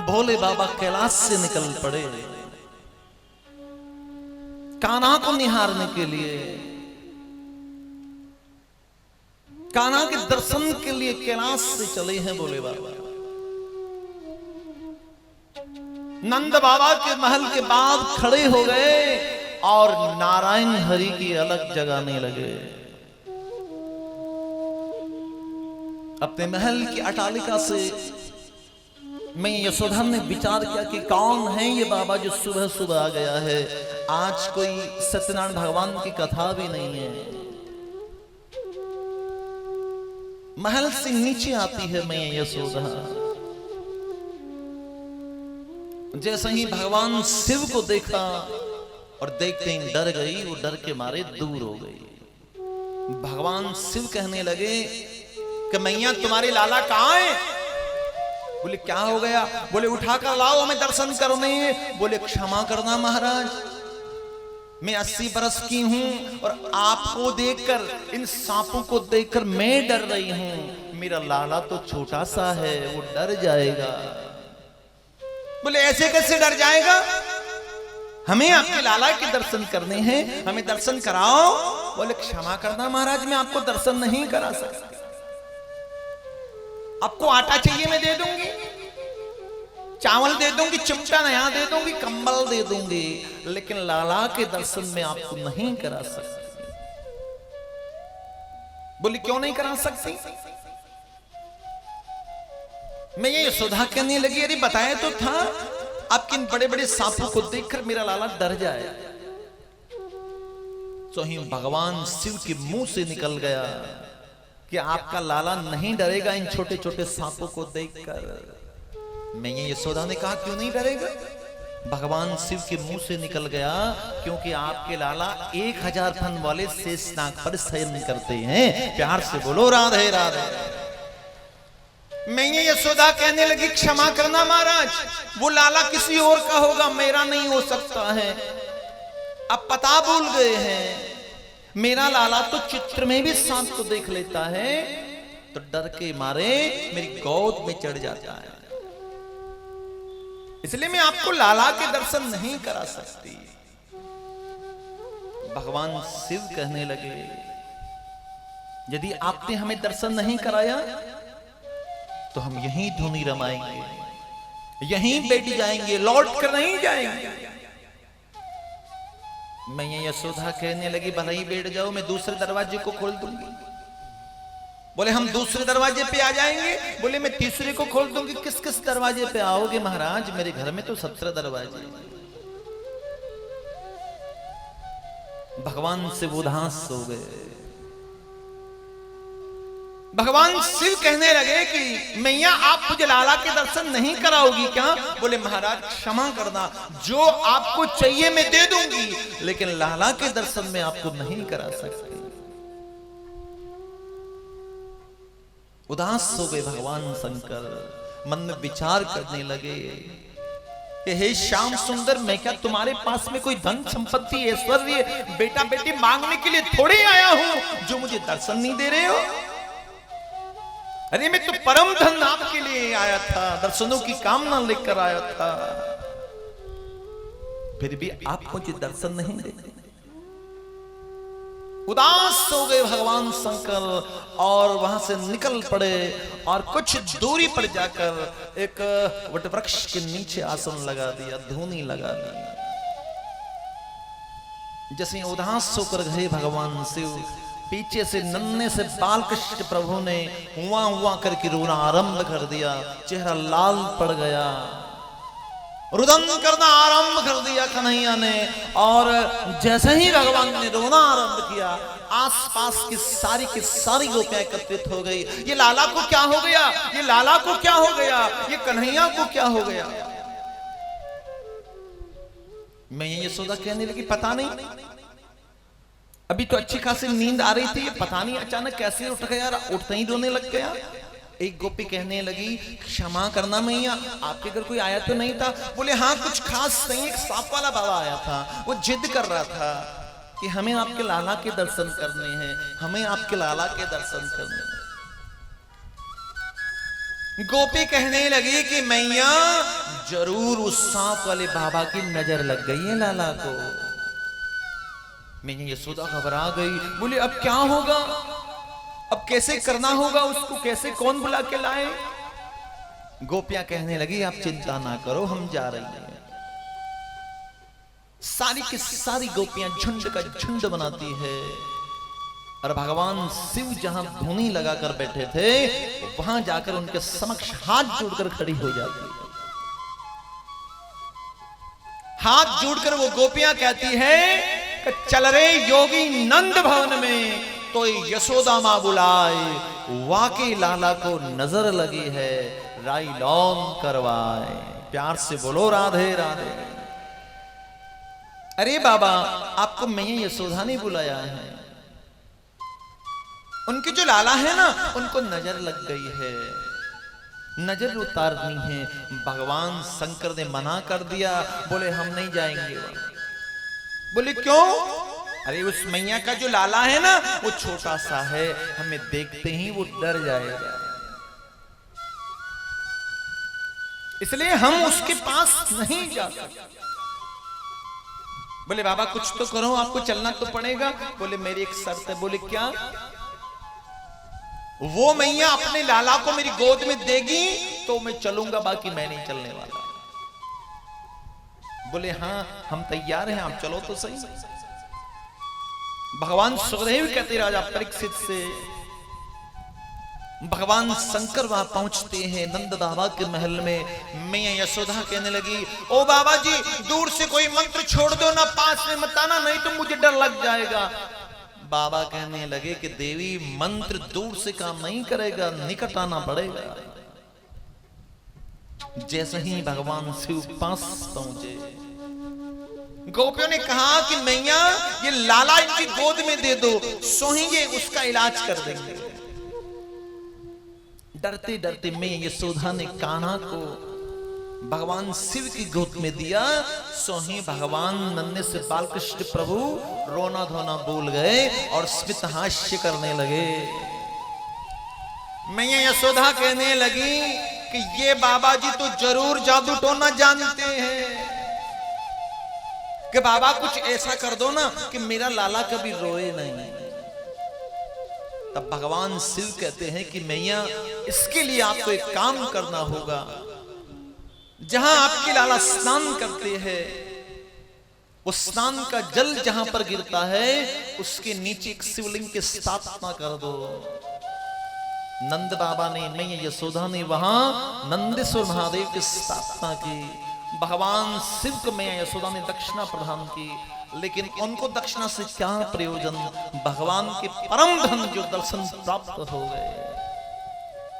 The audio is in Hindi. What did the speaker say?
भोले बाबा कैलाश से निकल पड़े कान्हा को निहारने के लिए। कान्हा के दर्शन के लिए कैलाश से चले हैं भोले बाबा। नंद बाबा के महल के बाद खड़े हो गए और नारायण हरि की अलग जगाने लगे। अपने महल की अटालिका से मैं यशोधर ने विचार किया कि कौन है ये बाबा जो सुबह सुबह आ गया है। आज कोई सत्यनारायण भगवान की कथा भी नहीं है। महल से नीचे आती है मैं यशोदा। जैसे ही भगवान शिव को देखा और देखते ही डर गई, वो डर के मारे दूर हो गई। भगवान शिव कहने लगे कि मैया तुम्हारे लाला कहां है? बोले क्या हो गया? बोले उठाकर लाओ हमें दर्शन करने। बोले क्षमा करना महाराज, मैं 80 बरस की हूं और आपको देखकर, इन सांपों को देखकर मैं डर रही हूं। मेरा लाला तो छोटा सा है, वो डर जाएगा। बोले ऐसे कैसे डर जाएगा? हमें आपके लाला के दर्शन करने हैं, हमें दर्शन कराओ। बोले क्षमा करना महाराज, मैं आपको दर्शन नहीं करा सकता। आपको आटा चाहिए मैं दे दूंगी, चावल दे दूंगी, चिमटा नया दे दूंगी, कंबल दे दूंगी, लेकिन लाला के दर्शन में आपको नहीं करा सकती। बोली क्यों नहीं करा सकती? मैं ये यशोदा कहने लगी अरे बताया तो था आपके इन बड़े बड़े सांपों को देखकर मेरा लाला डर जाए। तो ही भगवान शिव के मुंह से निकल गया कि आपका लाला नहीं डरेगा इन छोटे छोटे सांपों को देखकर। मैं ये यशोदा ने कहा क्यों नहीं डरेगा? भगवान शिव के मुंह से निकल गया क्योंकि आपके लाला 1000 फन वाले शेषनाग पर शयन करते हैं। प्यार से बोलो राधे राधे। मैं ये यशोदा कहने लगी क्षमा करना महाराज, वो लाला किसी और का होगा, मेरा नहीं हो सकता है। अब पता भूल गए हैं। मेरा लाला तो चित्र में भी सांप को देख लेता है तो डर के मारे मेरी गोद में चढ़ जाता है, इसलिए मैं आपको लाला के दर्शन नहीं करा सकती। भगवान शिव कहने लगे यदि आपने हमें दर्शन नहीं कराया तो हम यहीं धुनी रमाएंगे, यहीं बैठ जाएंगे, लौट कर नहीं जाएंगे। मैं ये यशोदा कहने लगी भले ही बैठ जाओ, मैं दूसरे दरवाजे को खोल दूंगी। बोले हम दूसरे दरवाजे पे आ जाएंगे। बोले मैं तीसरे को खोल दूंगी। किस किस दरवाजे पे आओगे महाराज? मेरे घर में तो 17 दरवाजे। भगवान से उदास हो गए। भगवान शिव कहने लगे कि मैया आप मुझे लाला के दर्शन नहीं कराओगी क्या? बोले महाराज क्षमा करना, जो आपको चाहिए मैं दे दूंगी, लेकिन लाला के दर्शन में आपको नहीं करा सकती। उदास हो गए भगवान शंकर, मन में विचार करने लगे कि हे श्याम सुंदर, मैं क्या तुम्हारे पास में कोई धन संपत्ति ऐश्वर्य बेटा बेटी मांगने के लिए थोड़े आया हूं जो मुझे दर्शन नहीं दे रहे हो? अरे मैं तो परम धन आपके लिए आया था, दर्शनों की कामना लेकर आया था, फिर भी आप मुझे दर्शन नहीं देते। उदास हो गए भगवान शंकर और वहां से निकल पड़े और कुछ दूरी पर जाकर एक वटवृक्ष के नीचे आसन लगा दिया, धूनी लगा दी। जैसे उदास होकर गए भगवान शिव, पीछे से नन्हे से बालकृष्ण प्रभु ने हुआ हुआ करके रोना आरंभ कर दिया। चेहरा लाल पड़ गया, रुदन करना आरंभ कर दिया कन्हैया ने। और जैसे ही भगवान ने रोना आरंभ किया, आसपास की सारी गोपियां एकत्रित हो गई। ये लाला को क्या हो गया? ये लाला को क्या हो गया? ये कन्हैया को क्या हो गया? मैं ये यशोदा कहने लगी पता नहीं, अभी तो अच्छी खासी नींद आ रही थी, पता नहीं अचानक कैसे उठ गया, उठते ही रोने लग गया। एक गोपी कहने लगी क्षमा करना मैया, आपके घर कोई आया तो नहीं था? बोले हाँ कुछ खास नहीं, एक सांप वाला बाबा आया था, वो जिद कर रहा था कि हमें आपके लाला के दर्शन करने हैं, हमें आपके लाला के दर्शन करने हैं। गोपी कहने लगी कि मैया जरूर उस सांप वाले बाबा की नजर लग गई है लाला को। मैया यशोदा घबरा गई, बोले अब क्या होगा, अब कैसे करना होगा उसको, कैसे कौन बुला के लाए। गोपियां कहने लगी आप चिंता ना करो, हम जा रही हैं। सारी की सारी गोपियां झुंड का झुंड बनाती है और भगवान शिव जहां धुनी लगाकर बैठे थे वहां जाकर उनके समक्ष हाथ जोड़कर खड़ी हो जाती है। हाथ जोड़कर वो गोपियां कहती है कि चल रे योगी नंद भवन में, तो यशोदा मां बुलाए, वाकई लाला को नजर लगी है, राई लौन करवाए। प्यार से बोलो राधे राधे। अरे बाबा आपको मैया यशोदा ने बुलाया है, उनके जो लाला है ना उनको नजर लग गई है, नजर उतारनी है। भगवान शंकर ने मना कर दिया, बोले हम नहीं जाएंगे वहां। बोले क्यों? अरे उस मैया का जो लाला है ना वो छोटा सा है, हमें देखते ही वो डर जाएगा, इसलिए हम उसके पास नहीं जा सकते। बोले बाबा कुछ तो करो, आपको चलना तो पड़ेगा। बोले मेरी एक शर्त है। बोले क्या? वो मैया अपने लाला को मेरी गोद में देगी तो मैं चलूंगा, बाकी मैं नहीं चलने वाला। बोले हाँ हम तैयार हैं, आप चलो तो सही। भगवान सुखदेव कहते राजा परीक्षित से, भगवान शंकर वहां पहुंचते हैं नंद बाबा के महल में। मैया यशोदा कहने लगी ओ बाबा जी दूर से कोई मंत्र छोड़ दो ना, पास में मत आना, नहीं तो मुझे डर लग जाएगा। बाबा कहने लगे कि देवी मंत्र दूर से काम नहीं करेगा, निकट आना पड़ेगा। जैसे ही भगवान शिव पास पहुंचे, गोपियों ने कहा कि मैया ये लाला इनकी गोद में दे दो, सोहेंगे उसका इलाज कर देंगे। डरते डरते मैया यशोदा ने कान्हा को भगवान शिव की गोद में दिया। सोही भगवान नन्हे से बालकृष्ण प्रभु रोना धोना भूल गए और स्मित हास्य करने लगे। मैया यशोदा कहने लगी कि ये बाबा जी तो जरूर जादू टोना जानते हैं, कि बाबा कुछ ऐसा कर दो ना कि मेरा लाला कभी रोए नहीं। तब भगवान शिव कहते हैं कि मैया इसके लिए आपको एक काम करना होगा, जहां आपके लाला स्नान करते हैं उस स्नान का जल जहां पर गिरता है उसके नीचे एक शिवलिंग की स्थापना कर दो। नंद बाबा ने, मैया यशोदा ने वहां नंदेश्वर महादेव की स्थापना की। भगवान शिव को मैया यशोदा ने दक्षिणा प्रदान की, लेकिन उनको दक्षिणा से क्या प्रयोजन, भगवान के परम धन जो दर्शन प्राप्त हो गए।